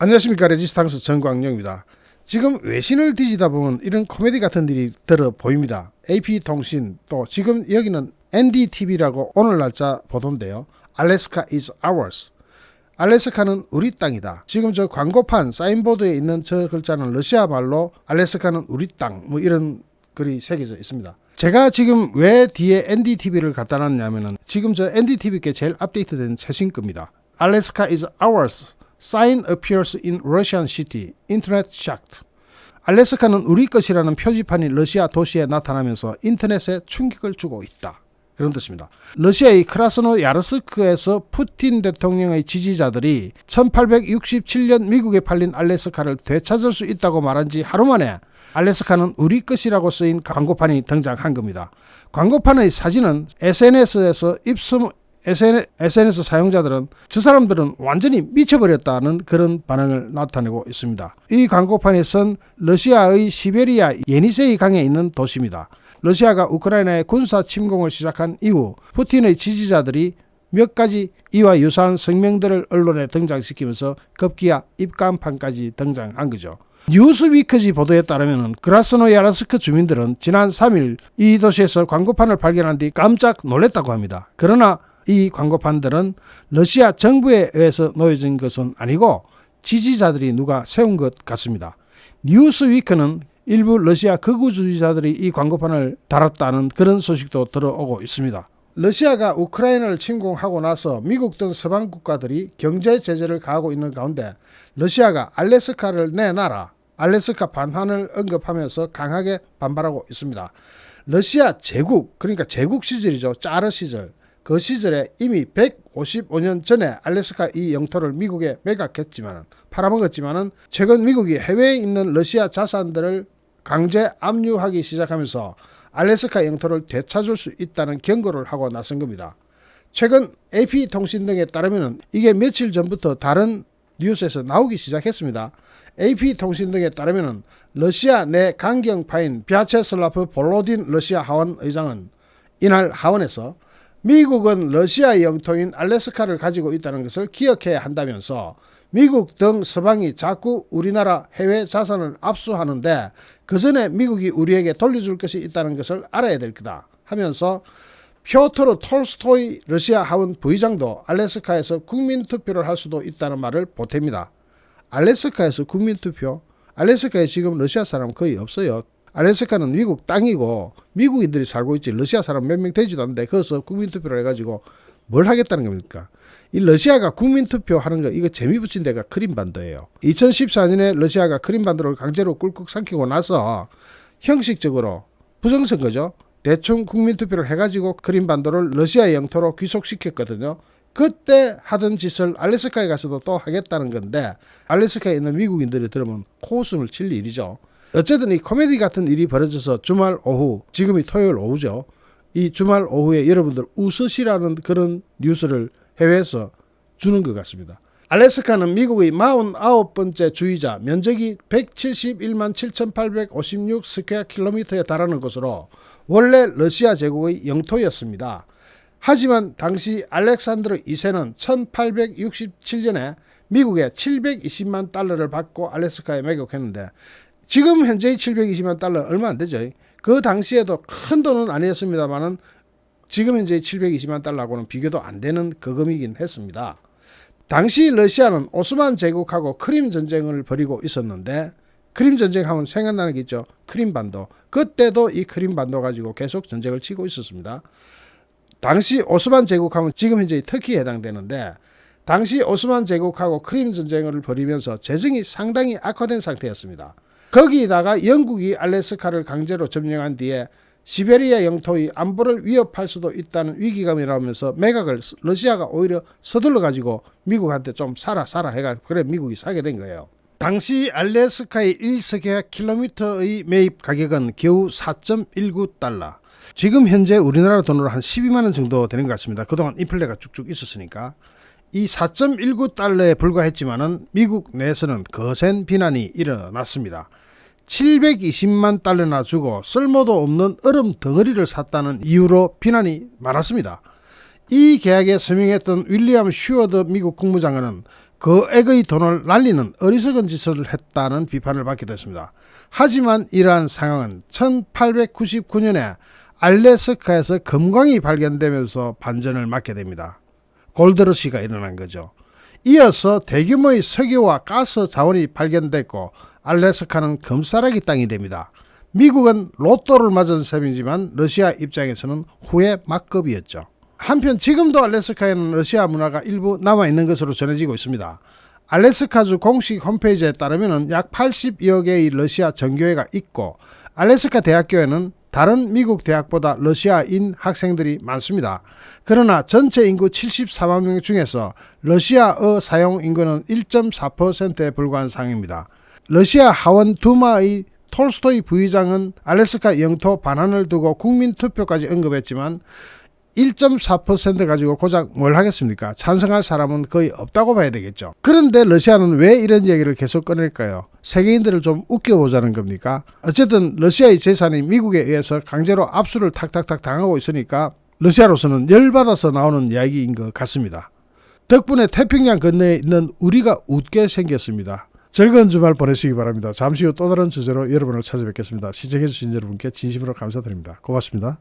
안녕하십니까. 레지스탕스 정광영입니다. 지금 외신을 뒤지다 보면 이런 코미디 같은 일이 들어 보입니다. AP통신 또 지금 여기는 NDTV라고 오늘 날짜 보도인데요. Alaska is ours. 알래스카는 우리 땅이다. 지금 저 광고판 사인보드에 있는 저 글자는 러시아 말로 알래스카는 우리 땅 뭐 이런 글이 새겨져 있습니다. 제가 지금 왜 뒤에 NDTV를 갖다 놨냐면은 지금 저 NDTV께 제일 업데이트된 최신 겁니다. Alaska is ours. Sign appears in Russian city. Internet shocked. 알래스카는 우리 것이라는 표지판이 러시아 도시에 나타나면서 인터넷에 충격을 주고 있다. 그런 뜻입니다. 러시아의 크라스노야르스크에서 푸틴 대통령의 지지자들이 1867년 미국에 팔린 알래스카를 되찾을 수 있다고 말한 지 하루 만에 알래스카는 우리 것이라고 쓰인 광고판이 등장한 겁니다. 광고판의 사진은 SNS에서 SNS 사용자들은 저 사람들은 완전히 미쳐버렸다는 그런 반응을 나타내고 있습니다. 이 광고판에 선 러시아의 시베리아 예니세이 강에 있는 도시입니다. 러시아가 우크라이나의 군사 침공을 시작한 이후 푸틴의 지지자들이 몇 가지 이와 유사한 성명들을 언론에 등장시키면서 급기야 입간판까지 등장한 거죠. 뉴스위크지 보도에 따르면 크라스노야르스크 주민들은 지난 3일 이 도시에서 광고판을 발견한 뒤 깜짝 놀랐다고 합니다. 그러나 이 광고판들은 러시아 정부에 의해서 놓여진 것은 아니고 지지자들이 누가 세운 것 같습니다. 뉴스위크는 일부 러시아 극우주의자들이 이 광고판을 달았다는 그런 소식도 들어오고 있습니다. 러시아가 우크라이나를 침공하고 나서 미국 등 서방 국가들이 경제 제재를 가하고 있는 가운데 러시아가 알래스카를 내놔라, 알래스카 반환을 언급하면서 강하게 반발하고 있습니다. 러시아 제국, 그러니까 제국 시절이죠. 짜르 시절. 그 시절에 이미 155년 전에 알래스카 이 영토를 미국에 팔아먹었지만 최근 미국이 해외에 있는 러시아 자산들을 강제 압류하기 시작하면서 알래스카 영토를 되찾을 수 있다는 경고를 하고 나선 겁니다. 최근 AP통신 등에 따르면 이게 며칠 전부터 다른 뉴스에서 나오기 시작했습니다. AP통신 등에 따르면 러시아 내 강경파인 벼체슬라프 볼로딘 러시아 하원 의장은 이날 하원에서 미국은 러시아의 영토인 알래스카를 가지고 있다는 것을 기억해야 한다면서 미국 등 서방이 자꾸 우리나라 해외 자산을 압수하는데 그 전에 미국이 우리에게 돌려줄 것이 있다는 것을 알아야 될 거다 하면서 피오토르 톨스토이 러시아 하원 부의장도 알래스카에서 국민투표를 할 수도 있다는 말을 보탭니다. 알래스카에서 국민투표? 알래스카에 지금 러시아 사람 거의 없어요. 알래스카는 미국 땅이고 미국인들이 살고 있지 러시아 사람 몇 명 되지도 않는데 거기서 국민투표를 해가지고 뭘 하겠다는 겁니까? 이 러시아가 국민투표 하는 거 이거 재미 붙인 데가 크림반도예요. 2014년에 러시아가 크림반도를 강제로 꿀꺽 삼키고 나서 형식적으로 부정선거죠. 대충 국민투표를 해가지고 크림반도를 러시아의 영토로 귀속시켰거든요. 그때 하던 짓을 알래스카에 가서도 또 하겠다는 건데 알래스카에 있는 미국인들이 들으면 코웃음을 칠 일이죠. 어쨌든 이 코미디 같은 일이 벌어져서 주말 오후, 지금이 토요일 오후죠. 이 주말 오후에 여러분들 웃으시라는 그런 뉴스를 해외에서 주는 것 같습니다. 알래스카는 미국의 49번째 주이자 면적이 171만 7,856 스퀘어 킬로미터에 달하는 곳으로 원래 러시아 제국의 영토였습니다. 하지만 당시 알렉산드르 2세는 1867년에 미국에 720만 달러를 받고 알래스카에 매국했는데 지금 현재의 720만 달러 얼마 안 되죠. 그 당시에도 큰 돈은 아니었습니다만은 지금 현재의 720만 달러하고는 비교도 안 되는 거금이긴 했습니다. 당시 러시아는 오스만 제국하고 크림 전쟁을 벌이고 있었는데 크림 전쟁 하면 생각나는 게 있죠. 크림반도. 그때도 이 크림반도 가지고 계속 전쟁을 치고 있었습니다. 당시 오스만 제국하면 지금 현재의 터키에 해당되는데 당시 오스만 제국하고 크림 전쟁을 벌이면서 재정이 상당히 악화된 상태였습니다. 거기다가 영국이 알래스카를 강제로 점령한 뒤에 시베리아 영토의 안보를 위협할 수도 있다는 위기감이 나오면서 매각을 러시아가 오히려 서둘러 가지고 미국한테 좀 사라 해가 그래 미국이 사게 된 거예요. 당시 알래스카의 1스퀘어 킬로미터의 매입 가격은 겨우 4.19달러. 지금 현재 우리나라 돈으로 한 12만원 정도 되는 것 같습니다. 그동안 인플레가 쭉쭉 있었으니까. 이 4.19달러에 불과했지만은 미국 내에서는 거센 비난이 일어났습니다. 720만 달러나 주고 쓸모도 없는 얼음 덩어리를 샀다는 이유로 비난이 많았습니다. 이 계약에 서명했던 윌리엄 슈어드 미국 국무장관은 거액의 돈을 날리는 어리석은 짓을 했다는 비판을 받기도 했습니다. 하지만 이러한 상황은 1899년에 알래스카에서 금광이 발견되면서 반전을 맞게 됩니다. 골드러시가 일어난 거죠. 이어서 대규모의 석유와 가스 자원이 발견됐고 알래스카는 금싸라기 땅이 됩니다. 미국은 로또를 맞은 셈이지만 러시아 입장에서는 후회 막급이었죠. 한편 지금도 알래스카에는 러시아 문화가 일부 남아있는 것으로 전해지고 있습니다. 알래스카주 공식 홈페이지에 따르면 약 80여 개의 러시아 정교회가 있고 알래스카 대학교에는 다른 미국 대학보다 러시아인 학생들이 많습니다. 그러나 전체 인구 74만 명 중에서 러시아어 사용 인구는 1.4%에 불과한 상황입니다. 러시아 하원 두마의 톨스토이 부의장은 알래스카 영토 반환을 두고 국민투표까지 언급했지만 1.4% 가지고 고작 뭘 하겠습니까? 찬성할 사람은 거의 없다고 봐야 되겠죠. 그런데 러시아는 왜 이런 얘기를 계속 꺼낼까요? 세계인들을 좀 웃겨보자는 겁니까? 어쨌든 러시아의 재산이 미국에 의해서 강제로 압수를 탁탁탁 당하고 있으니까 러시아로서는 열받아서 나오는 이야기인 것 같습니다. 덕분에 태평양 건너에 있는 우리가 웃게 생겼습니다. 즐거운 주말 보내시기 바랍니다. 잠시 후 또 다른 주제로 여러분을 찾아뵙겠습니다. 시청해주신 여러분께 진심으로 감사드립니다. 고맙습니다.